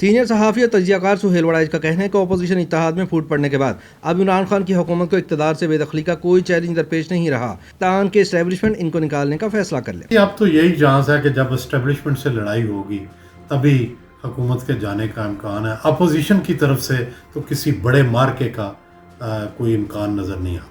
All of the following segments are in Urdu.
سینئر صحافی اور تجزیہ کار سہیل وڑائچ کا کہنا ہے کہ اپوزیشن اتحاد میں پھوٹ پڑنے کے بعد اب عمران خان کی حکومت کو اقتدار سے بے دخلی کا کوئی چیلنج درپیش نہیں رہا تاکہ کہ اسٹیبلشمنٹ ان کو نکالنے کا فیصلہ کر لے۔ اب تو یہی چانس ہے کہ جب اسٹیبلشمنٹ سے لڑائی ہوگی تبھی حکومت کے جانے کا امکان ہے۔ اپوزیشن کی طرف سے تو کسی بڑے مارکے کا کوئی امکان نظر نہیں آتا۔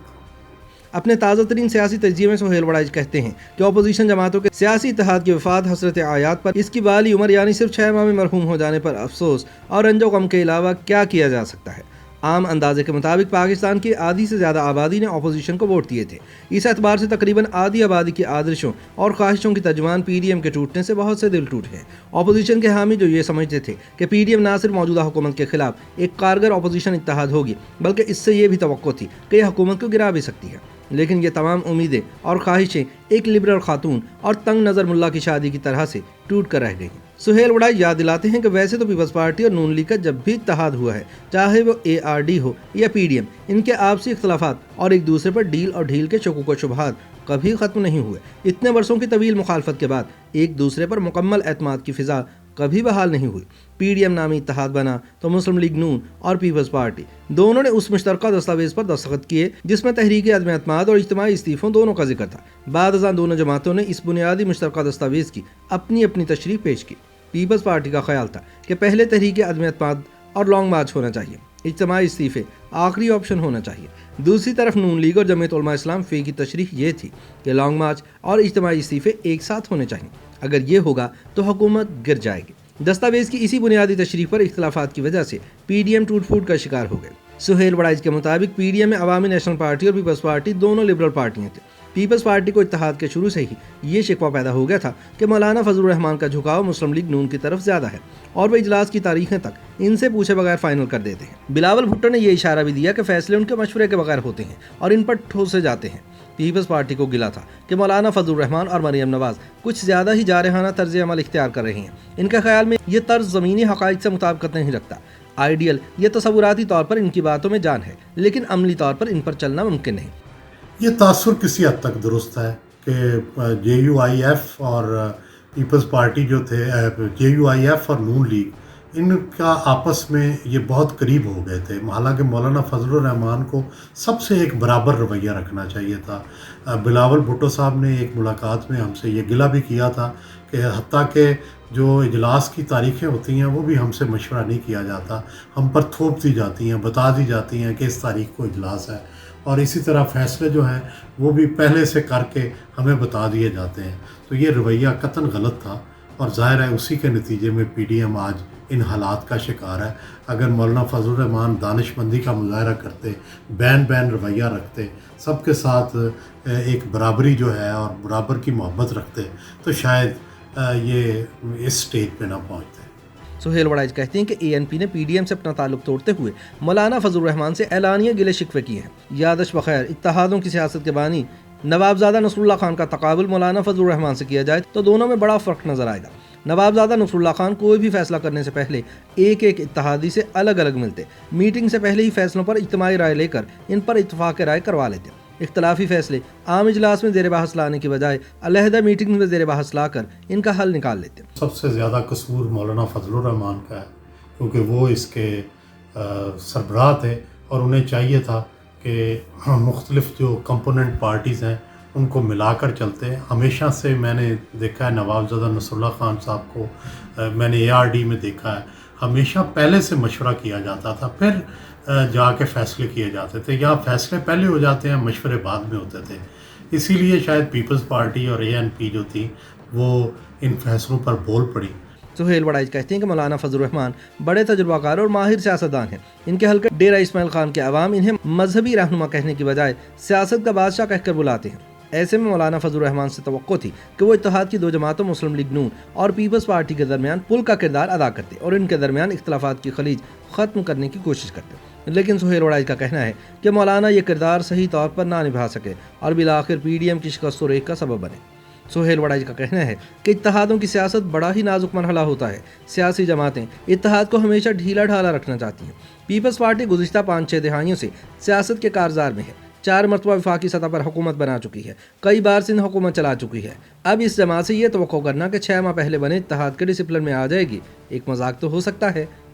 اپنے تازہ ترین سیاسی تجزیے میں سہیل وڑائچ کہتے ہیں کہ اپوزیشن جماعتوں کے سیاسی اتحاد کی وفات حسرت آیات پر اس کی بالی عمر یعنی صرف 6 ماہ میں مرحوم ہو جانے پر افسوس اور رنج و غم کے علاوہ کیا کیا جا سکتا ہے۔ عام اندازے کے مطابق پاکستان کی آدھی سے زیادہ آبادی نے اپوزیشن کو ووٹ دیے تھے۔ اس اعتبار سے تقریباً آدھی آبادی کی آدرشوں اور خواہشوں کی ترجمان پی ڈی ایم کے ٹوٹنے سے بہت سے دل ٹوٹ ہیں۔ اپوزیشن کے حامی جو یہ سمجھتے تھے کہ پی ڈی ایم نہ صرف موجودہ حکومت کے خلاف ایک کارگر اپوزیشن اتحاد ہوگی بلکہ اس سے یہ بھی توقع تھی کہ یہ حکومت کو گرا بھی سکتی ہے، لیکن یہ تمام امیدیں اور خواہشیں ایک لبرل خاتون اور تنگ نظر ملا کی شادی کی طرح سے ٹوٹ کر رہ گئیں۔ سہیل وڑائچ یاد دلاتے ہیں کہ ویسے تو پیپلز پارٹی اور نون لیگ کا جب بھی اتحاد ہوا ہے، چاہے وہ اے آر ڈی ہو یا پی ڈی ایم، ان کے آپسی اختلافات اور ایک دوسرے پر ڈیل اور ڈھیل کے شکوک و شبہات کبھی ختم نہیں ہوئے۔ اتنے برسوں کی طویل مخالفت کے بعد ایک دوسرے پر مکمل اعتماد کی فضا کبھی بحال نہیں ہوئی۔ پی ڈی ایم نامی اتحاد بنا تو مسلم لیگ نون اور پیپلز پارٹی دونوں نے اس مشترکہ دستاویز پر دستخط کیے جس میں تحریک عدم اعتماد اور اجتماعی استعفوں دونوں کا ذکر تھا۔ بعد ازاں دونوں جماعتوں نے اس بنیادی مشترکہ دستاویز کی اپنی اپنی تشریح پیش کی۔ پیپلز پارٹی کا خیال تھا کہ پہلے تحریک عدم اعتماد اور لانگ مارچ ہونا چاہیے، اجتماعی استعفے آخری آپشن ہونا چاہیے۔ دوسری طرف نون لیگ اور جمعیت علماء اسلام فی کی تشریح یہ تھی کہ لانگ مارچ اور اجتماعی استعفے ایک ساتھ ہونے چاہیے۔ اگر یہ ہوگا تو حکومت گر جائے گی۔ دستاویز کی اسی بنیادی تشریح پر اختلافات کی وجہ سے پی ڈی ایم ٹوٹ پھوٹ کا شکار ہو گئے۔ سہیل وڑائچ کے مطابق پی ڈی ایم میں عوامی نیشنل پارٹی اور پیپلز پارٹی دونوں لبرل پارٹیاں تھیں۔ پیپلز پارٹی کو اتحاد کے شروع سے ہی یہ شکوہ پیدا ہو گیا تھا کہ مولانا فضل الرحمان کا جھکاؤ مسلم لیگ نون کی طرف زیادہ ہے اور وہ اجلاس کی تاریخیں تک ان سے پوچھے بغیر فائنل کر دیتے ہیں۔ بلاول بھٹو نے یہ اشارہ بھی دیا کہ فیصلے ان کے مشورے کے بغیر ہوتے ہیں اور ان پر ٹھوسے جاتے ہیں۔ پیپلز پارٹی کو گلا تھا کہ مولانا فضل الرحمان اور مریم نواز کچھ زیادہ ہی جارحانہ طرز عمل اختیار کر رہے ہیں۔ ان کے خیال میں یہ طرز زمینی حقائق سے مطابقت نہیں رکھتا۔ آئیڈیل یہ تصوراتی طور پر ان کی باتوں میں جان ہے لیکن عملی طور پر ان پر چلنا ممکن نہیں۔ یہ تاثر کسی حد تک درست ہے کہ جے یو آئی ایف اور پیپلز پارٹی جو تھے، جے یو آئی ایف اور نون لیگ، ان کا آپس میں یہ بہت قریب ہو گئے تھے۔ حالانکہ مولانا فضل الرحمان کو سب سے ایک برابر رویہ رکھنا چاہیے تھا۔ بلاول بھٹو صاحب نے ایک ملاقات میں ہم سے یہ گلہ بھی کیا تھا کہ حتیٰ کہ جو اجلاس کی تاریخیں ہوتی ہیں وہ بھی ہم سے مشورہ نہیں کیا جاتا، ہم پر تھوپ دی جاتی ہیں، بتا دی جاتی ہیں کہ اس تاریخ کو اجلاس ہے، اور اسی طرح فیصلے جو ہیں وہ بھی پہلے سے کر کے ہمیں بتا دیے جاتے ہیں۔ تو یہ رویہ قطعاً غلط تھا اور ظاہر ہے اسی کے نتیجے میں پی ڈی ایم آج ان حالات کا شکار ہے۔ اگر مولانا فضل الرحمان دانش مندی کا مظاہرہ کرتے، بین رویہ رکھتے، سب کے ساتھ ایک برابری جو ہے اور برابر کی محبت رکھتے تو شاید یہ اس سٹیج پہ نہ پہنچتے۔ سہیل وڑائچ کہتے ہیں کہ اے این پی نے پی ڈی ایم سے اپنا تعلق توڑتے ہوئے مولانا فضل الرحمان سے اعلانیہ گلے شکوے کیے ہیں۔ یادش بخیر اتحادوں کی سیاست کے بانی نوابزادہ نصر اللہ خان کا تقابل مولانا فضل الرحمان سے کیا جائے تو دونوں میں بڑا فرق نظر آئے گا۔ نوابزادہ نصر اللہ خان کوئی بھی فیصلہ کرنے سے پہلے ایک اتحادی سے الگ الگ ملتے، میٹنگ سے پہلے ہی فیصلوں پر اجتماعی رائے لے کر ان پر اتفاق رائے کروا لیتے۔ اختلافی فیصلے عام اجلاس میں زیر بحث لانے کی بجائے علیحدہ میٹنگ میں زیر بحث لا کر ان کا حل نکال لیتے۔ سب سے زیادہ قصور مولانا فضل الرحمان کا ہے کیونکہ وہ اس کے سربراہ تھے اور انہیں چاہیے تھا کہ مختلف جو کمپوننٹ پارٹیز ہیں ان کو ملا کر چلتے ہیں۔ ہمیشہ سے میں نے دیکھا ہے نوابزادہ نصر اللہ خان صاحب کو، میں نے اے آر ڈی میں دیکھا ہے، ہمیشہ پہلے سے مشورہ کیا جاتا تھا، پھر جا کے فیصلے کیے جاتے تھے، یا فیصلے پہلے ہو جاتے ہیں مشورے بعد میں ہوتے تھے۔ اسی لیے شاید پیپلز پارٹی اور اے این پی جو تھی وہ ان فیصلوں پر بول پڑی۔ سہیل وڑائچ کہتے ہیں کہ مولانا فضل الرحمان بڑے تجربہ کار اور ماہر سیاستدان ہیں۔ ان کے حلقے ڈیرہ اسماعیل خان کے عوام انہیں مذہبی رہنما کہنے کی بجائے سیاست کا بادشاہ کہہ کر بلاتے ہیں۔ ایسے میں مولانا فضل الرحمان سے توقع تھی کہ وہ اتحاد کی دو جماعتوں مسلم لیگ نون اور پیپلز پارٹی کے درمیان پل کا کردار ادا کرتے اور ان کے درمیان اختلافات کی خلیج ختم کرنے کی کوشش کرتے، لیکن سہیل وڑائچ کا کہنا ہے کہ مولانا یہ کردار صحیح طور پر نہ نبھا سکے اور بالآخر پی ڈی ایم کی شکست و ریغ کا سبب بنے۔ سہیل وڑائچ کا کہنا ہے کہ اتحادوں کی سیاست بڑا ہی نازک مرحلہ ہوتا ہے۔ سیاسی جماعتیں اتحاد کو ہمیشہ ڈھیلا ڈھالا رکھنا چاہتی ہیں۔ پیپلز پارٹی گزشتہ 5-6 دہائیوں سے سیاست کے کارزار میں ہے، 4 مرتبہ وفاقی سطح پر حکومت بنا چکی ہے، کئی بار سندھ حکومت چلا چکی ہے۔ اب اس جماعت سے یہ توقع کرنا کہ 6 ماہ پہلے بنے اتحاد کے ڈسپلن میں آ جائے گی، ایک مذاق تو ہو سکتا ہے۔